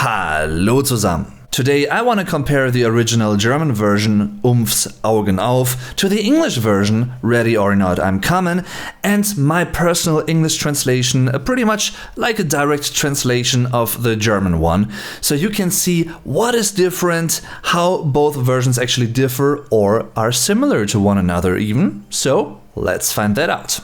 Hallo zusammen. Today I want to compare the original German version Umf's Augen auf to the English version Ready or Not I'm Coming and my personal English translation, pretty much like a direct translation of the German one, so you can see what is different, how both versions actually differ or are similar to one another even. So let's find that out.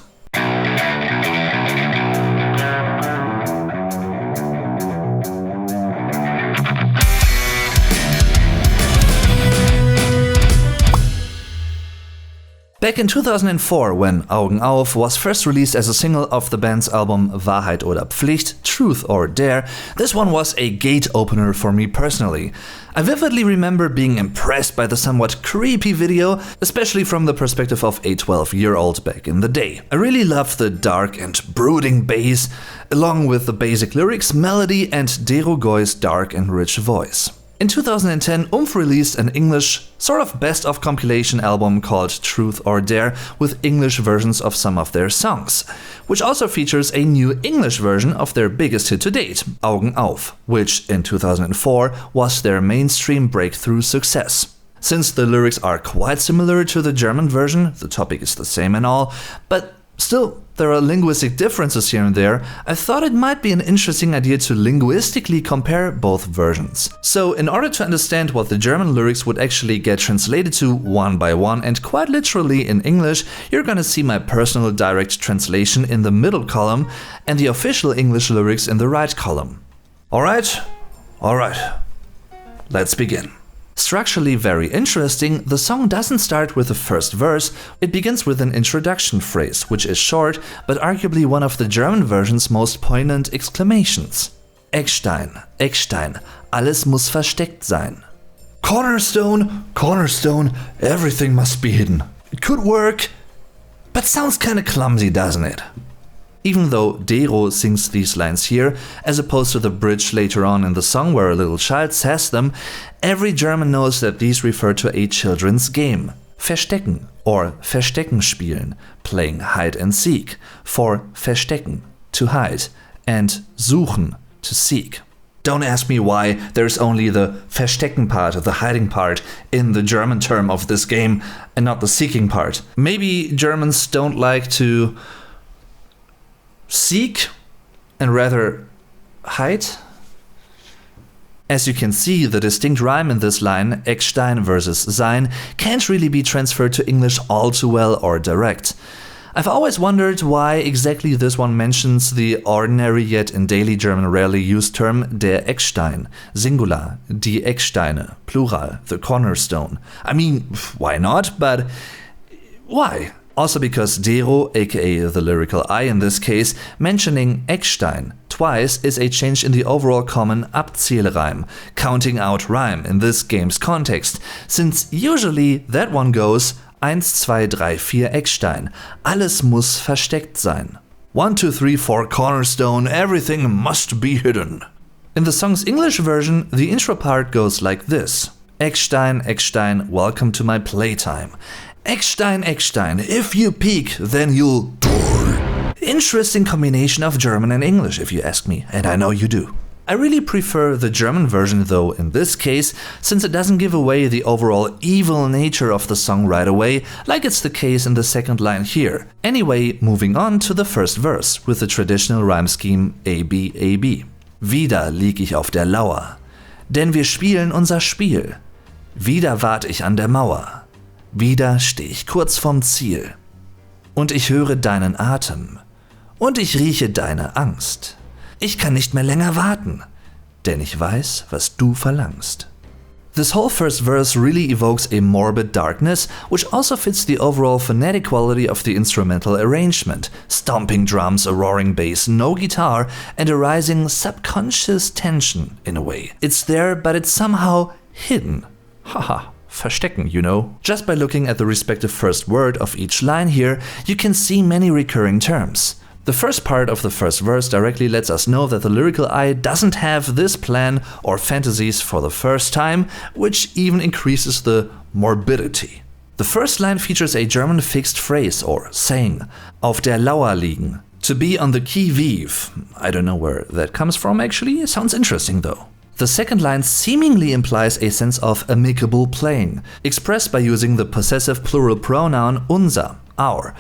Back in 2004, when Augen auf was first released as a single of the band's album Wahrheit oder Pflicht, Truth or Dare, this one was a gate opener for me personally. I vividly remember being impressed by the somewhat creepy video, especially from the perspective of a 12-year-old back in the day. I really loved the dark and brooding bass, along with the basic lyrics, melody, and Dero Goy's dark and rich voice. In 2010, Umf released an English, sort of best-of compilation album called Truth or Dare with English versions of some of their songs, which also features a new English version of their biggest hit to date, Augen auf, which in 2004 was their mainstream breakthrough success. Since the lyrics are quite similar to the German version, the topic is the same and all, but still, there are linguistic differences here and there. I thought it might be an interesting idea to linguistically compare both versions. So, in order to understand what the German lyrics would actually get translated to one by one and quite literally in English, you're gonna see my personal direct translation in the middle column and the official English lyrics in the right column. Alright, let's begin. Structurally very interesting, the song doesn't start with the first verse, it begins with an introduction phrase, which is short, but arguably one of the German version's most poignant exclamations. Eckstein, Eckstein, alles muss versteckt sein. Cornerstone, cornerstone, everything must be hidden. It could work, but sounds kinda clumsy, doesn't it? Even though Dero sings these lines here, as opposed to the bridge later on in the song where a little child says them, every German knows that these refer to a children's game. Verstecken or Verstecken spielen, playing hide and seek, for verstecken, to hide, and suchen, to seek. Don't ask me why there's only the Verstecken part, the hiding part, in the German term of this game and not the seeking part. Maybe Germans don't like to seek and rather hide? As you can see, the distinct rhyme in this line, Eckstein versus sein, can't really be transferred to English all too well or direct. I've always wondered why exactly this one mentions the ordinary yet in daily German rarely used term der Eckstein, singular, die Ecksteine, plural, the cornerstone. I mean, why not? But why? Also because Dero, aka the lyrical I in this case, mentioning Eckstein twice is a change in the overall common Abzählreim, counting out rhyme in this game's context, since usually that one goes 1, 2, 3, 4 Eckstein, alles muss versteckt sein. 1, 2, 3, 4 cornerstone, everything must be hidden. In the song's English version, the intro part goes like this. Eckstein, Eckstein, welcome to my playtime. Eckstein, Eckstein, if you peek, then you'll die. Interesting combination of German and English, if you ask me, and I know you do. I really prefer the German version though in this case, since it doesn't give away the overall evil nature of the song right away, like it's the case in the second line here. Anyway, moving on to the first verse, with the traditional rhyme scheme AB, AB. Wieder lieg ich auf der Lauer, denn wir spielen unser Spiel. Wieder wart ich an der Mauer. Wieder steh ich kurz vorm Ziel. Und ich höre deinen Atem. Und ich rieche deine Angst. Ich kann nicht mehr länger warten, denn ich weiß, was du verlangst. This whole first verse really evokes a morbid darkness, which also fits the overall phonetic quality of the instrumental arrangement. Stomping drums, a roaring bass, no guitar, and a rising subconscious tension in a way. It's there, but it's somehow hidden. Haha. Verstecken, you know. Just by looking at the respective first word of each line here, you can see many recurring terms. The first part of the first verse directly lets us know that the lyrical I doesn't have this plan or fantasies for the first time, which even increases the morbidity. The first line features a German fixed phrase or saying, auf der Lauer liegen, to be on the qui vive. I don't know where that comes from actually, it sounds interesting though. The second line seemingly implies a sense of amicable playing, expressed by using the possessive plural pronoun unser, our.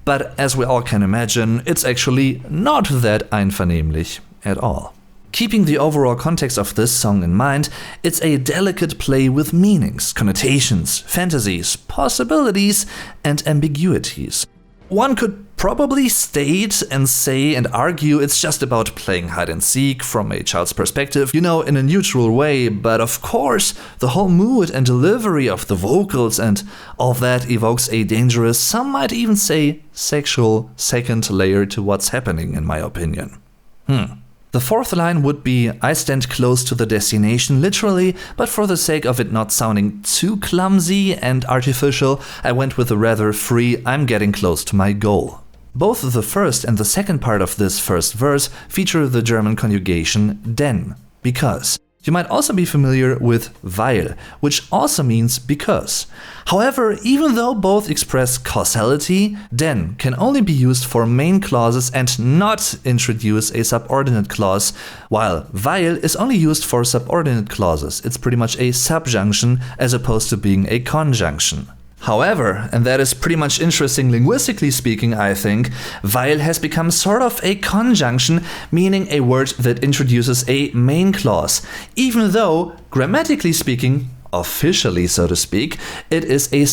But as we all can imagine, it's actually not that einvernehmlich at all. Keeping the overall context of this song in mind, it's a delicate play with meanings, connotations, fantasies, possibilities, and ambiguities. One could probably state and say and argue it's just about playing hide and seek from a child's perspective, in a neutral way, but of course, the whole mood and delivery of the vocals and all that evokes a dangerous, some might even say sexual, second layer to what's happening, in my opinion. The fourth line would be, I stand close to the destination, literally, but for the sake of it not sounding too clumsy and artificial, I went with a rather free, I'm getting close to my goal. Both the first and the second part of this first verse feature the German conjugation denn, because. You might also be familiar with weil, which also means because. However, even though both express causality, denn can only be used for main clauses and not introduce a subordinate clause, while weil is only used for subordinate clauses. It's pretty much a subjunction as opposed to being a conjunction. However, and that is pretty much interesting linguistically speaking, I think, weil has become sort of a conjunction, meaning a word that introduces a main clause, even though, grammatically speaking, officially so to speak, it is a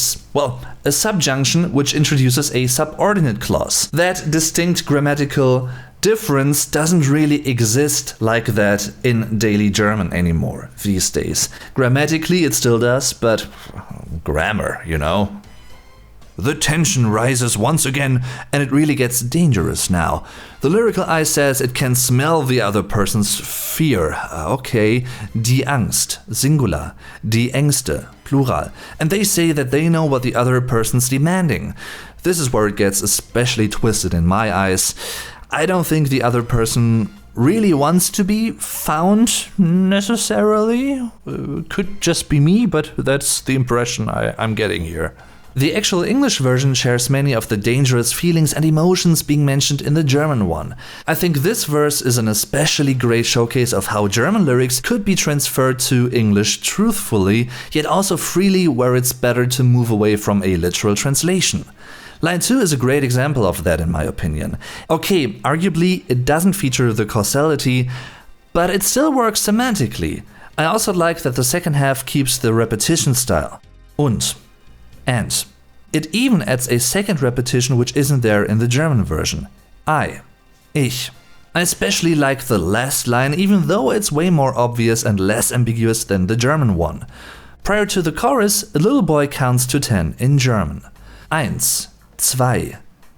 subjunction which introduces a subordinate clause. That distinct grammatical difference doesn't really exist like that in daily German anymore these days. Grammatically it still does, but grammar, The tension rises once again, and it really gets dangerous now. The lyrical eye says it can smell the other person's fear. Okay, die Angst, singular, die Ängste, plural. And they say that they know what the other person's demanding. This is where it gets especially twisted in my eyes. I don't think the other person really wants to be found necessarily. Could just be me, but that's the impression I'm getting here. The actual English version shares many of the dangerous feelings and emotions being mentioned in the German one. I think this verse is an especially great showcase of how German lyrics could be transferred to English truthfully, yet also freely, where it's better to move away from a literal translation. Line 2 is a great example of that in my opinion. Okay, arguably it doesn't feature the causality, but it still works semantically. I also like that the second half keeps the repetition style. Und. And. It even adds a second repetition which isn't there in the German version. Ich. I especially like the last line, even though it's way more obvious and less ambiguous than the German one. Prior to the chorus, a little boy counts to 10 in German. 1, 2,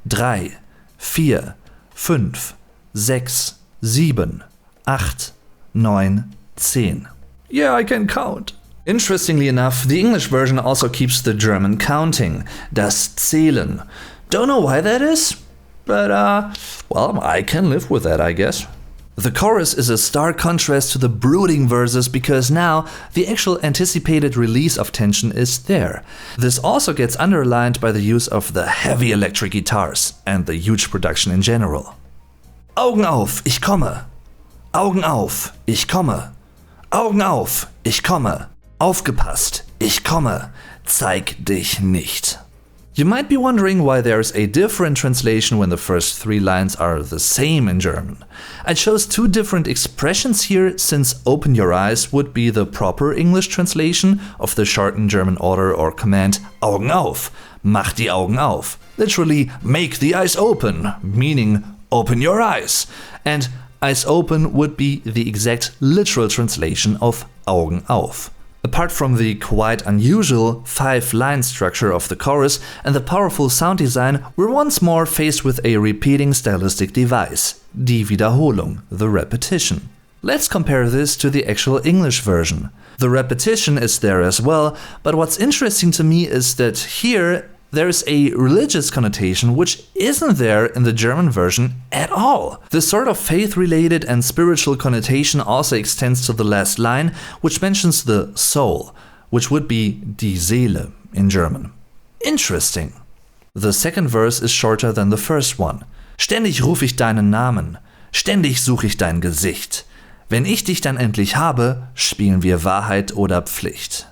3, 4, 5, 6, 7, 8, 9, 10. Yeah, I can count. Interestingly enough, the English version also keeps the German counting, das Zählen. Don't know why that is, but I can live with that, I guess. The chorus is a stark contrast to the brooding verses because now the actual anticipated release of tension is there. This also gets underlined by the use of the heavy electric guitars and the huge production in general. Augen auf, ich komme. Augen auf, ich komme. Augen auf, ich komme. Aufgepasst, ich komme. Zeig dich nicht. You might be wondering why there's a different translation when the first 3 lines are the same in German. I chose 2 different expressions here since open your eyes would be the proper English translation of the shortened German order or command Augen auf, mach die Augen auf. Literally, make the eyes open, meaning open your eyes. And eyes open would be the exact literal translation of Augen auf. Apart from the quite unusual 5-line structure of the chorus and the powerful sound design, we're once more faced with a repeating stylistic device, die Wiederholung, the repetition. Let's compare this to the actual English version. The repetition is there as well, but what's interesting to me is that here there's a religious connotation which isn't there in the German version at all. This sort of faith-related and spiritual connotation also extends to the last line, which mentions the soul, which would be die Seele in German. Interesting. The second verse is shorter than the first one. Ständig ruf ich deinen Namen, ständig such ich dein Gesicht. Wenn ich dich dann endlich habe, spielen wir Wahrheit oder Pflicht.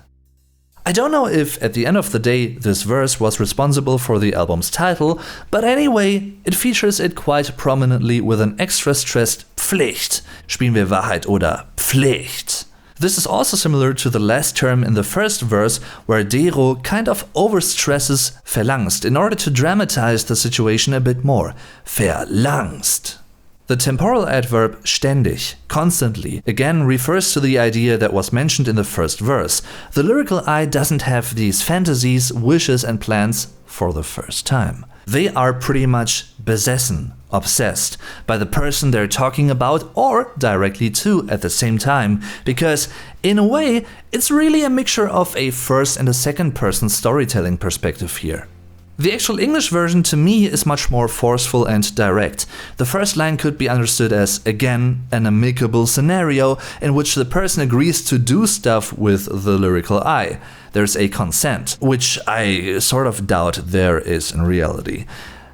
I don't know if at the end of the day this verse was responsible for the album's title, but anyway, it features it quite prominently with an extra stressed Pflicht. Spielen wir Wahrheit oder Pflicht. This is also similar to the last term in the first verse, where Dero kind of overstresses verlangst in order to dramatize the situation a bit more. Verlangst. The temporal adverb ständig, constantly, again refers to the idea that was mentioned in the first verse. The lyrical I doesn't have these fantasies, wishes and plans for the first time. They are pretty much besessen, obsessed, by the person they're talking about or directly to at the same time, because in a way it's really a mixture of a first and a second person storytelling perspective here. The actual English version to me is much more forceful and direct. The first line could be understood as, again, an amicable scenario in which the person agrees to do stuff with the lyrical I. There's a consent, which I sort of doubt there is in reality.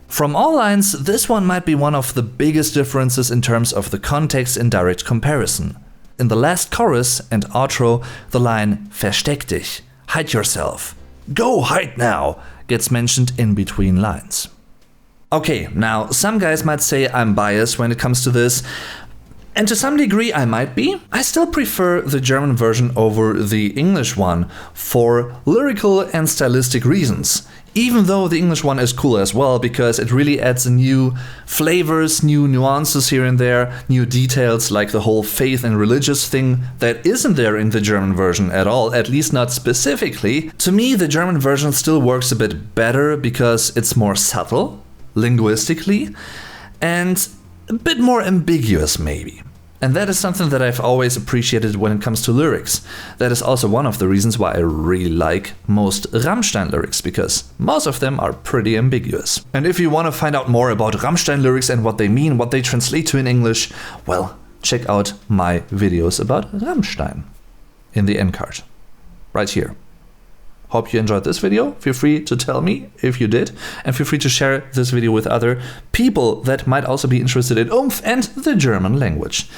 From all lines, this one might be one of the biggest differences in terms of the context in direct comparison. In the last chorus and outro, the line "Versteck dich," hide yourself, go hide now, gets mentioned in between lines. Okay, now some guys might say I'm biased when it comes to this, and to some degree I might be. I still prefer the German version over the English one for lyrical and stylistic reasons, even though the English one is cool as well because it really adds new flavors, new nuances here and there, new details like the whole faith and religious thing that isn't there in the German version at all, at least not specifically. To me, the German version still works a bit better because it's more subtle, linguistically, and a bit more ambiguous maybe. And that is something that I've always appreciated when it comes to lyrics. That is also one of the reasons why I really like most Rammstein lyrics, because most of them are pretty ambiguous. And if you want to find out more about Rammstein lyrics and what they mean, what they translate to in English, well, check out my videos about Rammstein in the end card, right here. Hope you enjoyed this video. Feel free to tell me if you did, and feel free to share this video with other people that might also be interested in Oomph and the German language.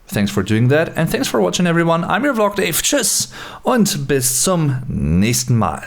Thanks for doing that, and thanks for watching everyone. I'm your Vlog Dave. Tschüss und bis zum nächsten Mal.